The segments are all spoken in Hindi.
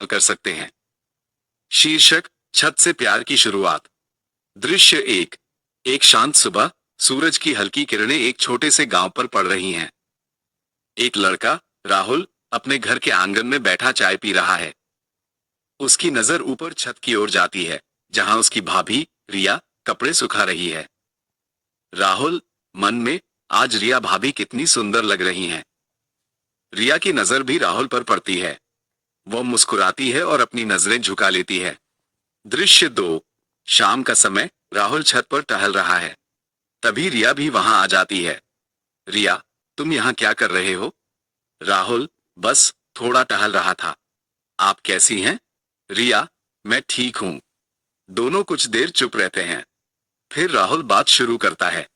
कर सकते हैं। शीर्षक, छत से प्यार की शुरुआत। दृश्य एक। एक शांत सुबह, सूरज की हल्की किरणें एक छोटे से गांव पर पड़ रही हैं। एक लड़का, राहुल, अपने घर के आंगन में बैठा चाय पी रहा है। उसकी नजर ऊपर छत की ओर जाती है, जहां उसकी भाभी, रिया, कपड़े सुखा रही है। राहुल मन में, आज रिया भाभी कितनी सुंदर लग रही हैं। रिया की नजर भी राहुल पर पड़ती है। वो मुस्कुराती है और अपनी नजरें झुका लेती है। दृश्य दो। शाम का समय, राहुल छत पर टहल रहा है। तभी रिया भी वहां आ जाती है। रिया, तुम यहाँ क्या कर रहे हो? राहुल, बस थोड़ा टहल रहा था। आप कैसी हैं? रिया, मैं ठीक हूँ। दोनों कुछ देर चुप रहते हैं। फिर राहुल बात शुरू करता है।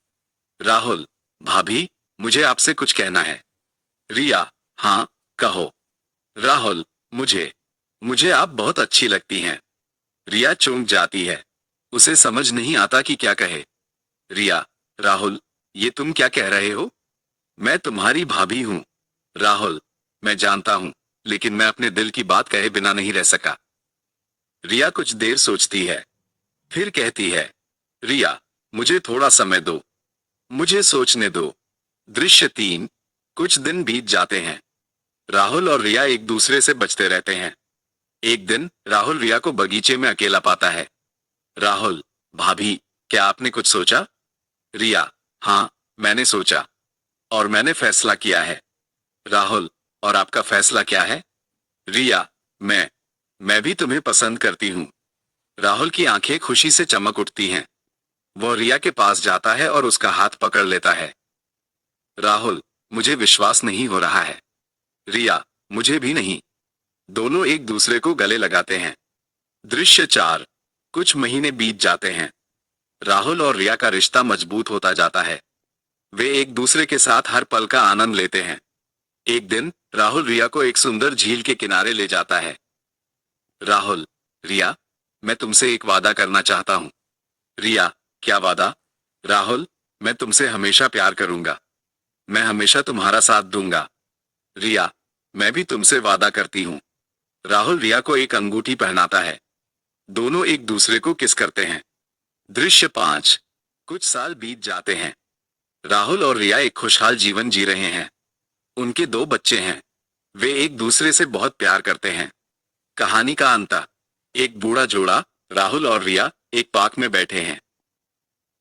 राहुल, भाभी, मुझे आपसे कुछ कहना है। रिया, हाँ, कहो। राहुल, मुझे मुझे आप बहुत अच्छी लगती हैं। रिया चौंक जाती है। उसे समझ नहीं आता कि क्या कहे। रिया, राहुल, ये तुम क्या कह रहे हो? मैं तुम्हारी भाभी हूं। राहुल, मैं जानता हूं, लेकिन मैं अपने दिल की बात कहे बिना नहीं रह सका। रिया कुछ देर सोचती है। फिर कहती है, रिया, मुझे थोड़ा समय दो। मुझे सोचने दो। दृश्य तीन। कुछ दिन बीत जाते हैं। राहुल और रिया एक दूसरे से बचते रहते हैं। एक दिन राहुल रिया को बगीचे में अकेला पाता है। राहुल, भाभी, क्या आपने कुछ सोचा? रिया, हाँ, मैंने सोचा। और मैंने फैसला किया है। राहुल, और आपका फैसला क्या है? रिया, मैं भी तुम्हें पसंद करती हूँ। राहुल की आंखें खुशी से चमक उठती हैं। वह रिया के पास जाता है और उसका हाथ पकड़ लेता है। राहुल, मुझे विश्वास नहीं हो रहा है। रिया, मुझे भी नहीं। दोनों एक दूसरे को गले लगाते हैं। दृश्य चार। कुछ महीने बीत जाते हैं। राहुल और रिया का रिश्ता मजबूत होता जाता है। वे एक दूसरे के साथ हर पल का आनंद लेते हैं। एक दिन राहुल रिया को एक सुंदर झील के किनारे ले जाता है। राहुल, रिया, मैं तुमसे एक वादा करना चाहता हूँ। रिया, क्या वादा? राहुल, मैं तुमसे हमेशा प्यार करूंगा। मैं हमेशा तुम्हारा साथ दूंगा। रिया, मैं भी तुमसे वादा करती हूँ। राहुल रिया को एक अंगूठी पहनाता है। दोनों एक दूसरे को किस करते हैं। दृश्य पांच। कुछ साल बीत जाते हैं। राहुल और रिया एक खुशहाल जीवन जी रहे हैं। उनके दो बच्चे हैं। वे एक दूसरे से बहुत प्यार करते हैं। कहानी का अंत। एक बूढ़ा जोड़ा, राहुल और रिया, एक पार्क में बैठे हैं।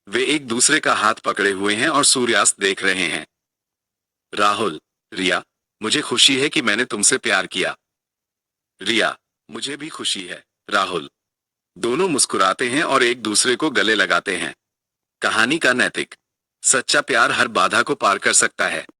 वे एक दूसरे का हाथ पकड़े हुए हैं और सूर्यास्त देख रहे हैं। राहुल, रिया, मुझे खुशी है कि मैंने तुमसे प्यार किया। रिया, मुझे भी खुशी है। राहुल। दोनों मुस्कुराते हैं और एक दूसरे को गले लगाते हैं। कहानी का नैतिक। सच्चा प्यार हर बाधा को पार कर सकता है।